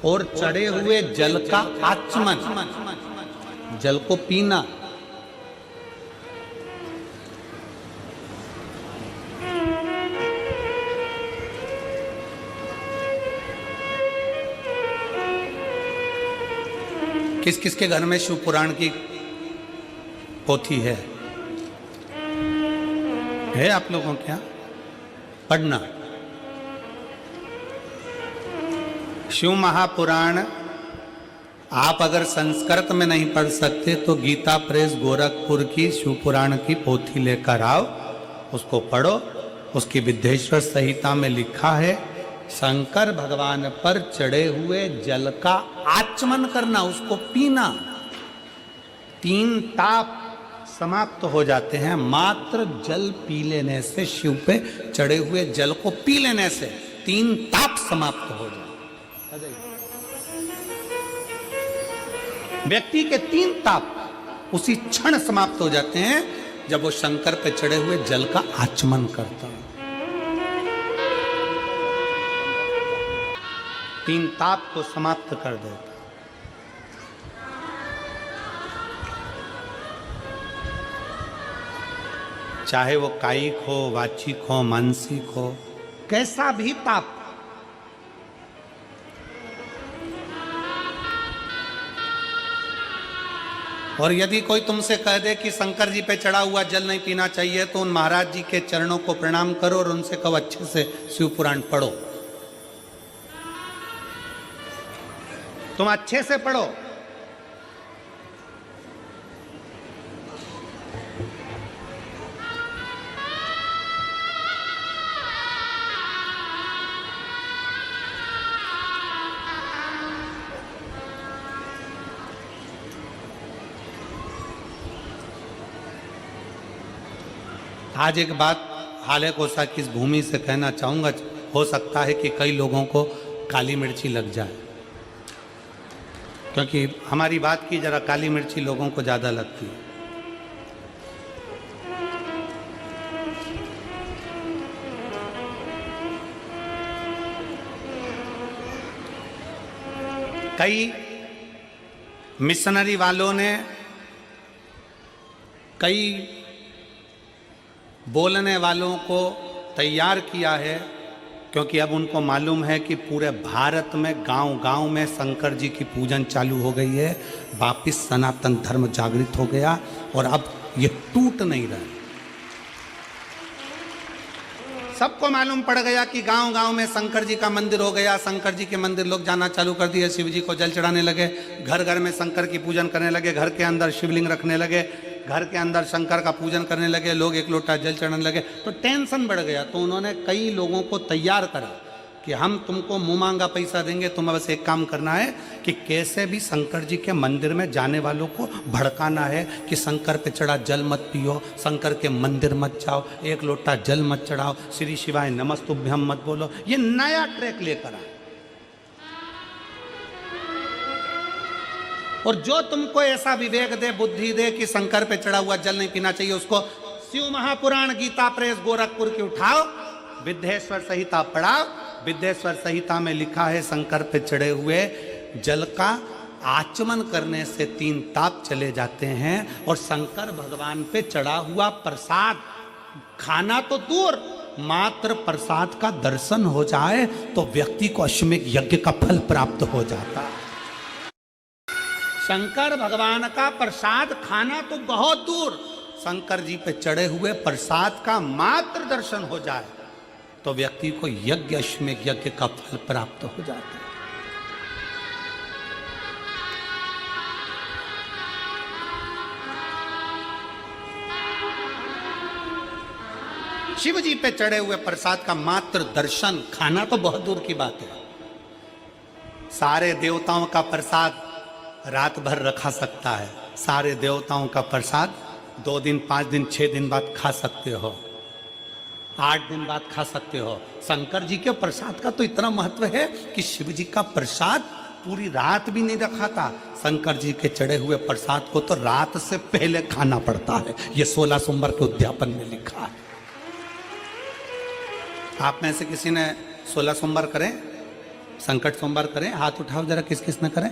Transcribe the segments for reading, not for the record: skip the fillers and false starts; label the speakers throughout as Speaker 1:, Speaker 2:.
Speaker 1: और चढ़े हुए जल का आचमन, जल को पीना। किस किस के घर में शिव पुराण की पोथी है आप लोगों के यहाँ? पढ़ना शिव महापुराण। आप अगर संस्कृत में नहीं पढ़ सकते तो गीता प्रेस गोरखपुर की शिव पुराण की पोथी लेकर आओ, उसको पढ़ो। उसकी विद्येश्वर संहिता में लिखा है शंकर भगवान पर चढ़े हुए जल का आचमन करना, उसको पीना। 3 ताप समाप्त हो जाते हैं मात्र जल पी लेने से। शिव पे चढ़े हुए जल को पी लेने से 3 ताप समाप्त हो जाते। व्यक्ति के 3 ताप उसी क्षण समाप्त हो जाते हैं जब वो शंकर पे चढ़े हुए जल का आचमन करता है। 3 ताप को समाप्त कर देता। चाहे वो कायिक हो, वाचिक हो, मानसिक हो, कैसा भी ताप। और यदि कोई तुमसे कह दे कि शंकर जी पे चढ़ा हुआ जल नहीं पीना चाहिए तो उन महाराज जी के चरणों को प्रणाम करो और उनसे कहो अच्छे से शिव पुराण पढ़ो। तुम अच्छे से पढ़ो। आज एक बात हाले कोसा की इस भूमि से कहना चाहूँगा। हो सकता है कि कई लोगों को काली मिर्ची लग जाए, क्योंकि हमारी बात की जरा काली मिर्ची लोगों को ज़्यादा लगती है। कई मिशनरी वालों ने, कई बोलने वालों को तैयार किया है, क्योंकि अब उनको मालूम है कि पूरे भारत में गांव-गांव में शंकर जी की पूजन चालू हो गई है। वापिस सनातन धर्म जागृत हो गया और अब ये टूट नहीं रहा। सबको मालूम पड़ गया कि गांव-गांव में शंकर जी का मंदिर हो गया। शंकर जी के मंदिर लोग जाना चालू कर दिए, शिव जी को जल चढ़ाने लगे, घर घर में शंकर की पूजन करने लगे, घर के अंदर शिवलिंग रखने लगे, घर के अंदर शंकर का पूजन करने लगे, लोग 1 लोटा जल चढ़ाने लगे। तो टेंशन बढ़ गया। तो उन्होंने कई लोगों को तैयार करा कि हम तुमको मुँह मांगा पैसा देंगे, तुम्हें बस एक काम करना है कि कैसे भी शंकर जी के मंदिर में जाने वालों को भड़काना है कि शंकर पे चढ़ा जल मत पियो, शंकर के मंदिर मत जाओ, 1 लोटा जल मत चढ़ाओ, श्री शिवाय नमस्तुभ्यम मत बोलो। ये नया ट्रैक लेकर आए। और जो तुमको ऐसा विवेक दे, बुद्धि दे कि शंकर पे चढ़ा हुआ जल नहीं पीना चाहिए, उसको शिव महापुराण गीता प्रेस गोरखपुर की उठाओ, विद्येश्वर संहिता पढ़ाओ। विद्येश्वर संहिता में लिखा है शंकर पे चढ़े हुए जल का आचमन करने से 3 ताप चले जाते हैं। और शंकर भगवान पे चढ़ा हुआ प्रसाद खाना तो दूर, मात्र प्रसाद का दर्शन हो जाए तो व्यक्ति को अश्वमेध यज्ञ का फल प्राप्त हो जाता है। शंकर भगवान का प्रसाद खाना तो बहुत दूर, शंकर जी पे चढ़े हुए प्रसाद का मात्र दर्शन हो जाए तो व्यक्ति को यज्ञ, अश्वमेध यज्ञ का फल प्राप्त हो जाता है। शिव जी पे चढ़े हुए प्रसाद का मात्र दर्शन, खाना तो बहुत दूर की बात है। सारे देवताओं का प्रसाद रात भर रखा सकता है, सारे देवताओं का प्रसाद 2 दिन, 5 दिन, 6 दिन बाद खा सकते हो, 8 दिन बाद खा सकते हो। शंकर जी के प्रसाद का तो इतना महत्व है कि शिव जी का प्रसाद पूरी रात भी नहीं रखा था। शंकर जी के चढ़े हुए प्रसाद को तो रात से पहले खाना पड़ता है। ये 16 सोमवार के उद्यापन में लिखा है। आप में से किसी ने 16 सोमवार करें? संकट सोमवार करें? हाथ उठाओ जरा, किस किस ने करें?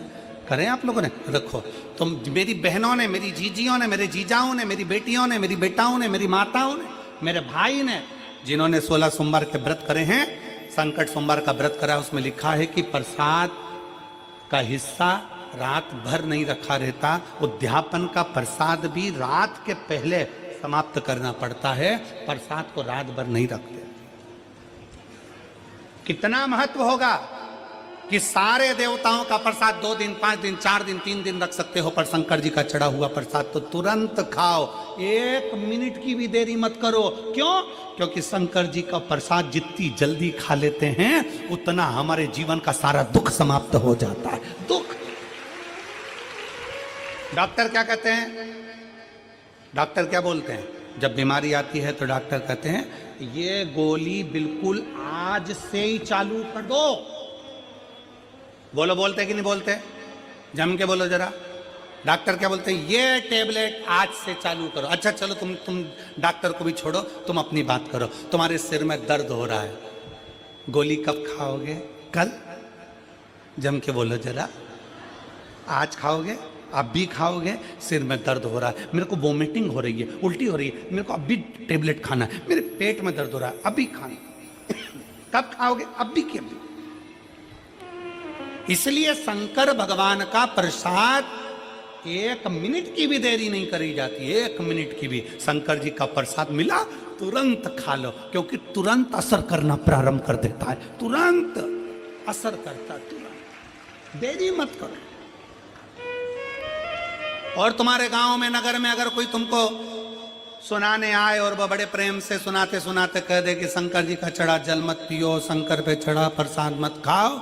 Speaker 1: करें आप लोगों ने? रखो। तो मेरी बहनों ने, मेरी जीजियों ने, मेरे जीजाओं ने, मेरी बेटियों ने, मेरी बेटाओं ने, मेरी माताओं ने, मेरे भाई ने, जिन्होंने 16 सोमवार के व्रत करे हैं, संकट सोमवार का व्रत करा, उसमें लिखा है कि प्रसाद का हिस्सा रात भर नहीं रखा रहता, उद्यापन का प्रसाद भी रात के पहले समाप्त करना पड़ता है, प्रसाद को रात भर नहीं रखते। कितना महत्व होगा कि सारे देवताओं का प्रसाद 2 दिन, 5 दिन, 4 दिन, 3 दिन रख सकते हो, पर शंकर जी का चढ़ा हुआ प्रसाद तो तुरंत खाओ, 1 मिनट की भी देरी मत करो। क्यों? क्योंकि शंकर जी का प्रसाद जितनी जल्दी खा लेते हैं उतना हमारे जीवन का सारा दुख समाप्त हो जाता है। दुख। डॉक्टर क्या कहते हैं? डॉक्टर क्या बोलते हैं? जब बीमारी आती है तो डॉक्टर कहते हैं ये गोली बिल्कुल आज से ही चालू कर दो। बोलो, बोलते कि नहीं बोलते? जम के बोलो जरा। डॉक्टर क्या बोलते हैं? ये टेबलेट आज से चालू करो। अच्छा चलो, तुम डॉक्टर को भी छोड़ो, तुम अपनी बात करो। तुम्हारे सिर में दर्द हो रहा है, गोली कब खाओगे? कल। जम के बोलो जरा। आज खाओगे? अभी खाओगे? सिर में दर्द हो रहा है, मेरे को वोमिटिंग हो रही है, उल्टी हो रही है, मेरे को अभी टेबलेट खाना है, मेरे पेट में दर्द हो रहा है, अभी खाना। कब खाओगे? अभी की अभी। इसलिए शंकर भगवान का प्रसाद 1 मिनट की भी देरी नहीं करी जाती, 1 मिनट की भी। शंकर जी का प्रसाद मिला, तुरंत खा लो, क्योंकि तुरंत असर करना प्रारंभ कर देता है, तुरंत असर करता, तुरंत। देरी मत करो। और तुम्हारे गांव में, नगर में अगर कोई तुमको सुनाने आए और वह बड़े प्रेम से सुनाते सुनाते कह दे कि शंकर जी का चढ़ा जल मत पियो, शंकर पे चढ़ा प्रसाद मत खाओ,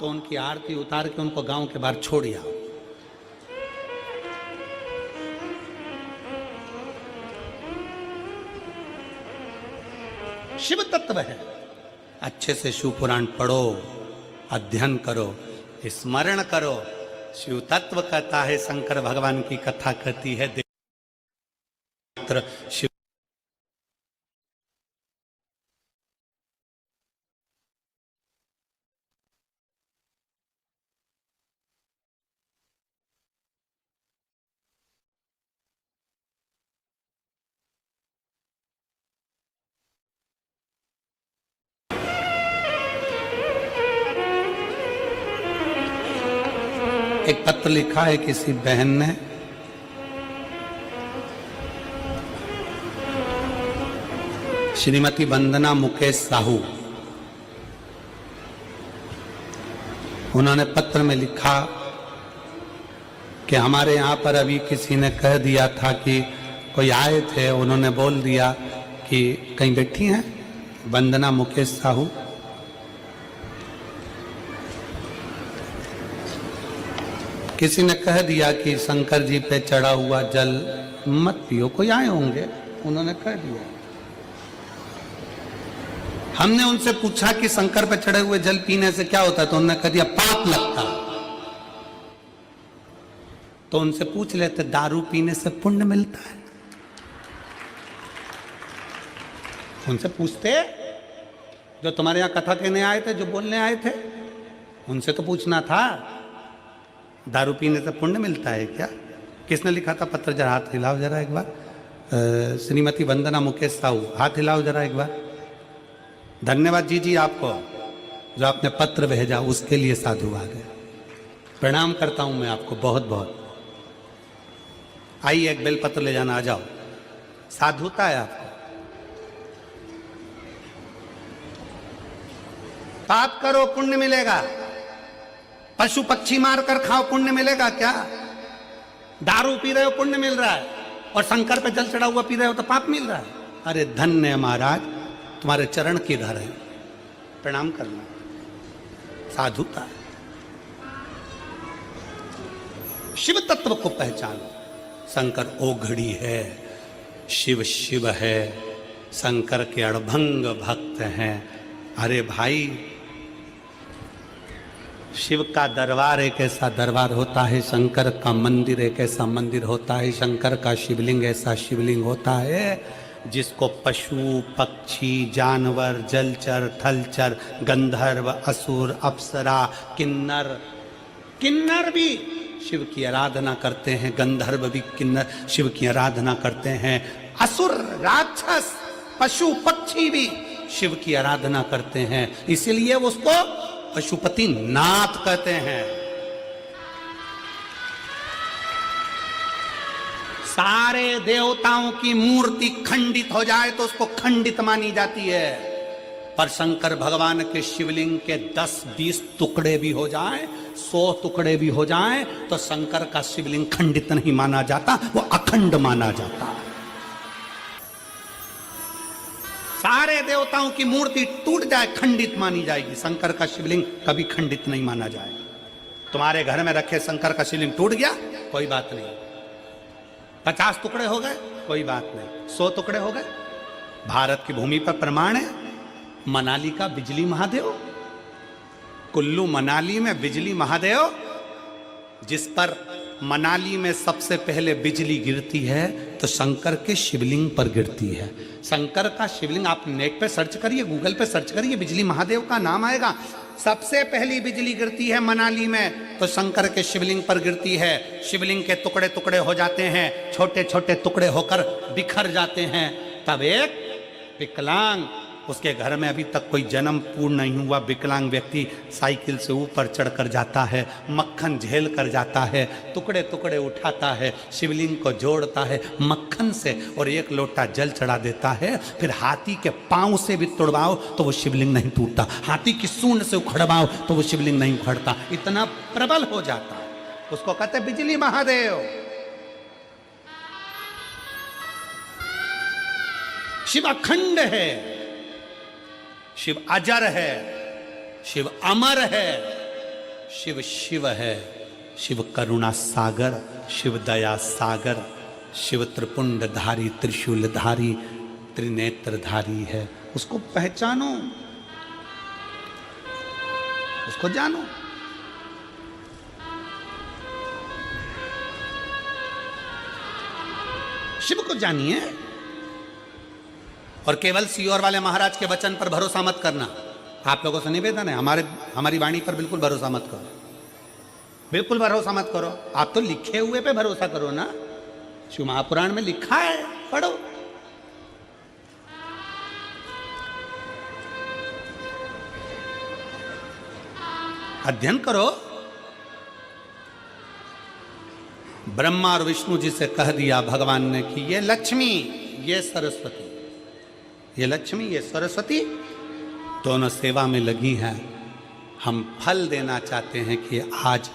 Speaker 1: तो उनकी आरती उतार के उनको गांव के बाहर छोड़ आओ। शिव तत्व है। अच्छे से शिव पुराण पढ़ो, अध्ययन करो, स्मरण करो। शिव तत्व कहता है, शंकर भगवान की कथा कहती है, शिव एक पत्र लिखा है किसी बहन ने, श्रीमती वंदना मुकेश साहू, उन्होंने पत्र में लिखा कि हमारे यहाँ पर अभी किसी ने कह दिया था कि कोई आए थे, उन्होंने बोल दिया कि कहीं बैठी हैं वंदना मुकेश साहू, किसी ने कह दिया कि शंकर जी पे चढ़ा हुआ जल मत पियो। कोई आए होंगे, उन्होंने कह दिया। हमने उनसे पूछा कि शंकर पे चढ़े हुए जल पीने से क्या होता है, तो उन्होंने कह दिया पाप लगता। तो उनसे पूछ लेते दारू पीने से पुण्य मिलता है? उनसे पूछते, जो तुम्हारे यहां कथा कहने आए थे, जो बोलने आए थे, उनसे तो पूछना था दारू पीने से पुण्य मिलता है क्या? किसने लिखा था पत्र? जरा हाथ हिलाओ जरा एक बार। श्रीमती वंदना मुकेश साहू, हाथ हिलाओ जरा एक बार। धन्यवाद जी आपको, जो आपने पत्र भेजा उसके लिए साधुवाद है। प्रणाम करता हूं मैं आपको बहुत बहुत। आइए एक बेलपत्र ले जाना, आ जाओ, साधुता है आपको। पाप करो पुण्य मिलेगा, पशु पक्षी मार कर खाओ पुण्य मिलेगा क्या? दारू पी रहे हो पुण्य मिल रहा है, और शंकर पे जल चढ़ा हुआ पी रहे हो तो पाप मिल रहा है। अरे धन्य महाराज, तुम्हारे चरण किधर है? प्रणाम करना, साधुता है। शिव तत्व को पहचानो। शंकर ओघड़ी है, शिव शिव है, शंकर के अड़भंग भक्त हैं। अरे भाई, शिव का दरबार एक ऐसा दरबार होता है, शंकर का मंदिर एक ऐसा मंदिर होता है, शंकर का शिवलिंग ऐसा शिवलिंग होता है। जिसको पशु पक्षी जानवर जलचर थलचर गंधर्व असुर अप्सरा किन्नर, किन्नर भी शिव की आराधना करते हैं, गंधर्व भी किन्नर शिव की आराधना करते हैं, असुर राक्षस पशु पक्षी भी शिव की आराधना करते हैं, इसलिए उसको पशुपति नाथ कहते हैं। सारे देवताओं की मूर्ति खंडित हो जाए तो उसको खंडित मानी जाती है, पर शंकर भगवान के शिवलिंग के 10-20 टुकड़े भी हो जाएं, 100 टुकड़े भी हो जाएं, तो शंकर का शिवलिंग खंडित नहीं माना जाता, वो अखंड माना जाता। सारे देवताओं की मूर्ति टूट जाए खंडित मानी जाएगी, शंकर का शिवलिंग कभी खंडित नहीं माना जाएगा। तुम्हारे घर में रखे शंकर का शिवलिंग टूट गया, कोई बात नहीं, 50 टुकड़े हो गए कोई बात नहीं, 100 टुकड़े हो गए। भारत की भूमि पर प्रमाण है, मनाली का बिजली महादेव, कुल्लू मनाली में बिजली महादेव, जिस पर मनाली में सबसे पहले बिजली गिरती है तो शंकर के शिवलिंग पर गिरती है। शंकर का शिवलिंग आप नेट पे सर्च करिए, गूगल पे सर्च करिए, बिजली महादेव का नाम आएगा। सबसे पहली बिजली गिरती है मनाली में तो शंकर के शिवलिंग पर गिरती है। शिवलिंग के टुकड़े टुकड़े हो जाते हैं, छोटे छोटे टुकड़े होकर बिखर जाते हैं। तब एक विकलांग, उसके घर में अभी तक कोई जन्म पूर्ण नहीं हुआ विकलांग व्यक्ति साइकिल से ऊपर चढ़कर जाता है, मक्खन झेल कर जाता है, टुकड़े टुकड़े उठाता है, शिवलिंग को जोड़ता है मक्खन से और एक लोटा जल चढ़ा देता है। फिर हाथी के पांव से भी तोड़वाओ तो वो शिवलिंग नहीं टूटता, हाथी की सूंड से उखड़वाओ तो वो शिवलिंग नहीं उखड़ता, इतना प्रबल हो जाता है। उसको कहते हैं बिजली महादेव। शिव अखंड है, शिव अजर है, शिव अमर है, शिव शिव है, शिव करुणा सागर, शिव दया सागर, शिव त्रिपुंडधारी त्रिशूलधारी त्रिनेत्रधारी है। उसको पहचानो, उसको जानो। शिव को जानिए और केवल सीओर वाले महाराज के वचन पर भरोसा मत करना। आप लोगों से निवेदन है, हमारी वाणी पर बिल्कुल भरोसा मत करो, बिल्कुल भरोसा मत करो। आप तो लिखे हुए पे भरोसा करो ना, शिव महापुराण में लिखा है, पढ़ो। अध्ययन करो। ब्रह्मा और विष्णु जी से कह दिया भगवान ने कि ये लक्ष्मी, ये सरस्वती, ये लक्ष्मी ये सरस्वती दोनों सेवा में लगी हैं। हम फल देना चाहते हैं कि आज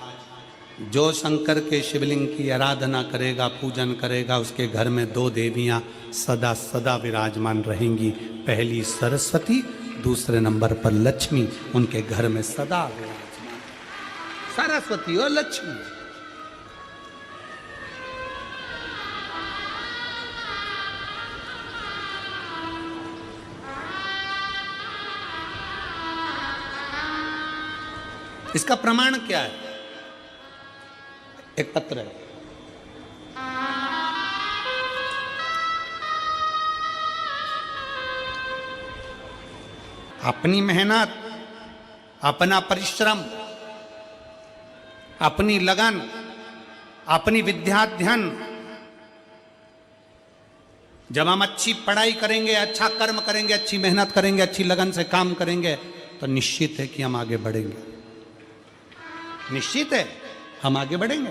Speaker 1: जो शंकर के शिवलिंग की आराधना करेगा, पूजन करेगा, उसके घर में 2 देवियां सदा सदा विराजमान रहेंगी। पहली सरस्वती, दूसरे नंबर पर लक्ष्मी, उनके घर में सदा विराजमान, सरस्वती और लक्ष्मी। इसका प्रमाण क्या है? एक पत्र है, अपनी मेहनत, अपना परिश्रम, अपनी लगन, अपनी विद्याध्ययन, जब हम अच्छी पढ़ाई करेंगे, अच्छा कर्म करेंगे, अच्छी मेहनत करेंगे, अच्छी लगन से काम करेंगे तो निश्चित है कि हम आगे बढ़ेंगे। निश्चित है हम आगे बढ़ेंगे,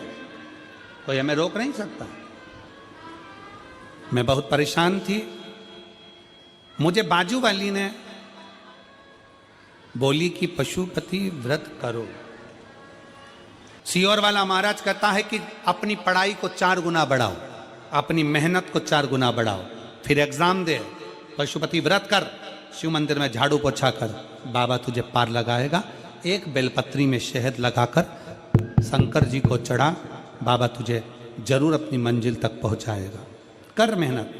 Speaker 1: कोई हमें रोक नहीं सकता। मैं बहुत परेशान थी, मुझे बाजू वाली ने बोली कि पशुपति व्रत करो। सीओर वाला महाराज कहता है कि अपनी पढ़ाई को 4 गुना बढ़ाओ, अपनी मेहनत को 4 गुना बढ़ाओ, फिर एग्जाम दे, पशुपति व्रत कर, शिव मंदिर में झाड़ू पोछा कर, बाबा तुझे पार लगाएगा। एक बेलपत्री में शहद लगाकर शंकर जी को चढ़ा, बाबा तुझे जरूर अपनी मंजिल तक पहुंचाएगा। कर मेहनत।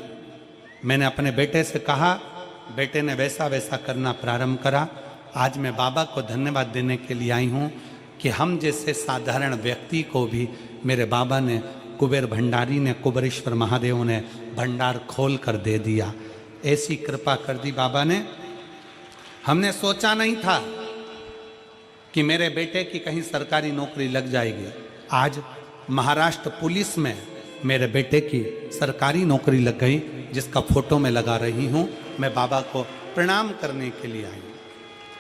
Speaker 1: मैंने अपने बेटे से कहा, बेटे ने वैसा वैसा करना प्रारंभ करा। आज मैं बाबा को धन्यवाद देने के लिए आई हूँ कि हम जैसे साधारण व्यक्ति को भी मेरे बाबा ने, कुबेर भंडारी ने, कुबेरेश्वर महादेव ने भंडार खोल कर दे दिया। ऐसी कृपा कर दी बाबा ने। हमने सोचा नहीं था कि मेरे बेटे की कहीं सरकारी नौकरी लग जाएगी। आज महाराष्ट्र पुलिस में मेरे बेटे की सरकारी नौकरी लग गई, जिसका फोटो मैं लगा रही हूं। मैं बाबा को प्रणाम करने के लिए आई,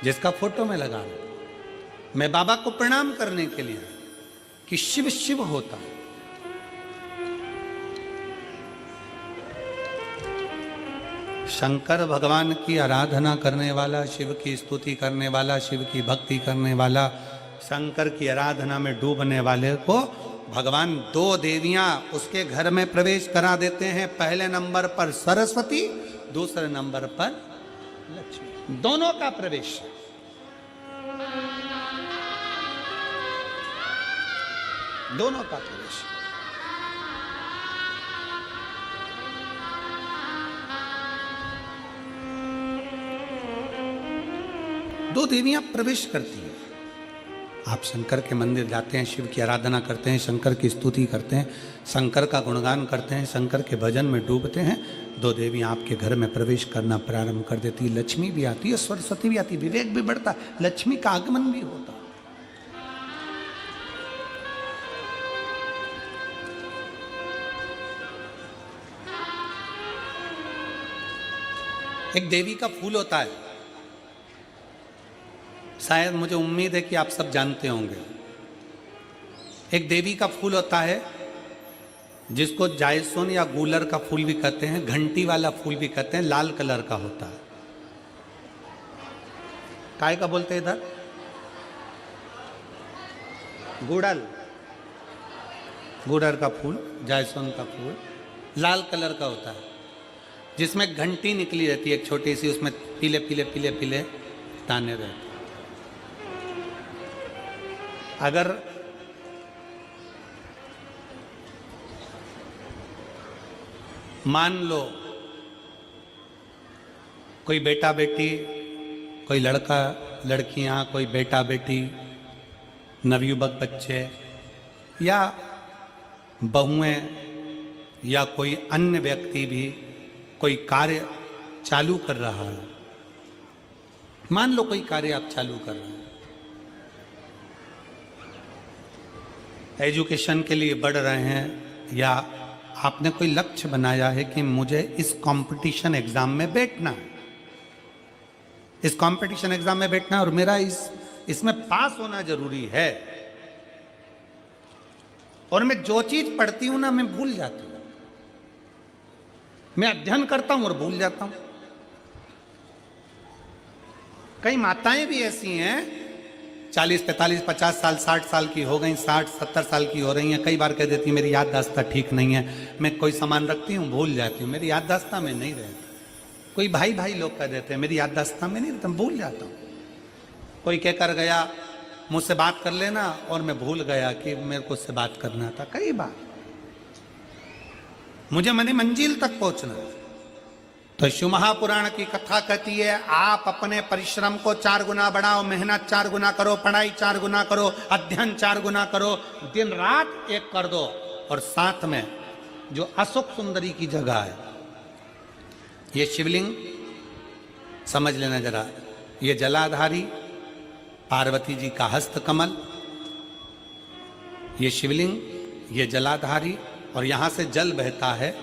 Speaker 1: जिसका फोटो मैं लगा रही हूं। मैं बाबा को प्रणाम करने के लिए आई कि शिव शिव होता है। शंकर भगवान की आराधना करने वाला, शिव की स्तुति करने वाला, शिव की भक्ति करने वाला, शंकर की आराधना में डूबने वाले को भगवान दो देवियां उसके घर में प्रवेश करा देते हैं। पहले नंबर पर सरस्वती, दूसरे नंबर पर लक्ष्मी, दोनों का प्रवेश। दोनों का प्रवेश। दो देवियां प्रवेश करती हैं। आप शंकर के मंदिर जाते हैं, शिव की आराधना करते हैं, शंकर की स्तुति करते हैं, शंकर का गुणगान करते हैं, शंकर के भजन में डूबते हैं। दो देवियां आपके घर में प्रवेश करना प्रारंभ कर देती है। लक्ष्मी भी आती है, सरस्वती भी आती है, विवेक भी बढ़ता है, लक्ष्मी का आगमन भी होता है। एक देवी का फूल होता है, शायद मुझे उम्मीद है कि आप सब जानते होंगे। एक देवी का फूल होता है जिसको जायसोन या गूलर का फूल भी कहते हैं, घंटी वाला फूल भी कहते हैं, लाल कलर का होता है। काय का बोलते हैं इधर? गुड़ल, गुड़र का फूल, जायसोन का फूल लाल कलर का होता है, जिसमें घंटी निकली रहती है एक छोटी सी, उसमें पीले पीले पीले पीले दाने रहते हैं। अगर मान लो कोई बेटा बेटी, कोई लड़का लड़कियां, कोई बेटा बेटी, नवयुवक बच्चे या बहुएं या कोई अन्य व्यक्ति भी कोई कार्य चालू कर रहा है। मान लो कोई कार्य आप चालू कर रहे हैं, एजुकेशन के लिए बढ़ रहे हैं, या आपने कोई लक्ष्य बनाया है कि मुझे इस कंपटीशन एग्जाम में बैठना है, इस कंपटीशन एग्जाम में बैठना है और मेरा इसमें पास होना जरूरी है, और मैं जो चीज पढ़ती हूं ना मैं भूल जाती हूं, मैं अध्ययन करता हूं और भूल जाता हूं। कई माताएं भी ऐसी हैं 40, 45, 50 साल, 60 साल की हो गई, 60, 70 साल की हो रही हैं, कई बार कह देती मेरी याददाश्त ठीक नहीं है, मैं कोई सामान रखती हूँ भूल जाती हूँ, मेरी याददाश्त में नहीं रहती। कोई भाई भाई लोग कह देते हैं मेरी याददाश्त में नहीं रहता, भूल जाता हूँ। कोई कहकर गया मुझसे बात कर लेना और मैं भूल गया कि मेरे को उससे बात करना था। कई बार मुझे मनी मंजिल तक पहुंचना है। तो शिव महापुराण की कथा कहती है आप अपने परिश्रम को 4 गुना बढ़ाओ, मेहनत 4 गुना करो, पढ़ाई 4 गुना करो, अध्ययन 4 गुना करो, दिन रात एक कर दो। और साथ में जो अशोक सुंदरी की जगह है, ये शिवलिंग समझ लेना जरा, ये जलाधारी पार्वती जी का हस्त कमल, ये शिवलिंग, ये जलाधारी, और यहां से जल बहता है।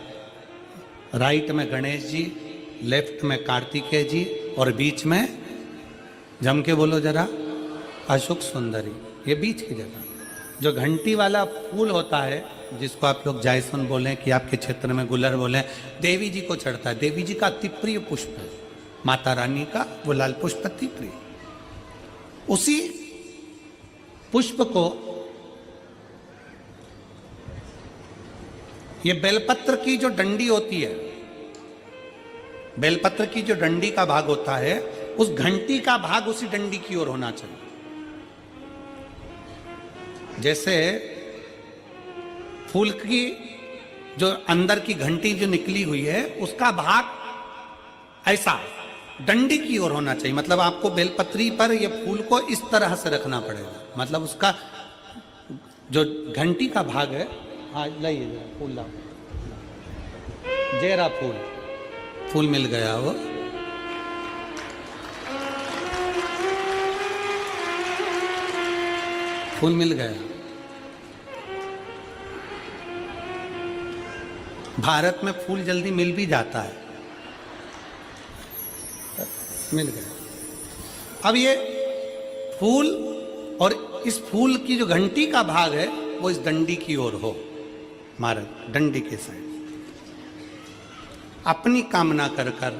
Speaker 1: राइट में गणेश जी, लेफ्ट में कार्तिकेय जी, और बीच में जम के बोलो जरा अशोक सुंदरी, ये बीच की जगह। जो घंटी वाला फूल होता है जिसको आप लोग जायसोन बोलें कि आपके क्षेत्र में गुलर बोलें, देवी जी को चढ़ता है। देवी जी का अति प्रिय पुष्प है, माता रानी का वो लाल पुष्प अति प्रिय। उसी पुष्प को ये बेलपत्र की जो डंडी होती है, बेलपत्र की जो डंडी का भाग होता है, उस घंटी का भाग उसी डंडी की ओर होना चाहिए। जैसे फूल की जो अंदर की घंटी जो निकली हुई है उसका भाग ऐसा डंडी की ओर होना चाहिए। मतलब आपको बेलपत्री पर ये फूल को इस तरह से रखना पड़ेगा, मतलब उसका जो घंटी का भाग है, हाँ लाइए फूल लाओ, जेरा फूल, फूल मिल गया वो। फूल मिल गया। भारत में फूल जल्दी मिल भी जाता है, मिल गया। अब ये फूल और इस फूल की जो घंटी का भाग है वो इस डंडी की ओर हो, हमारे डंडी के साइड। अपनी कामना कर कर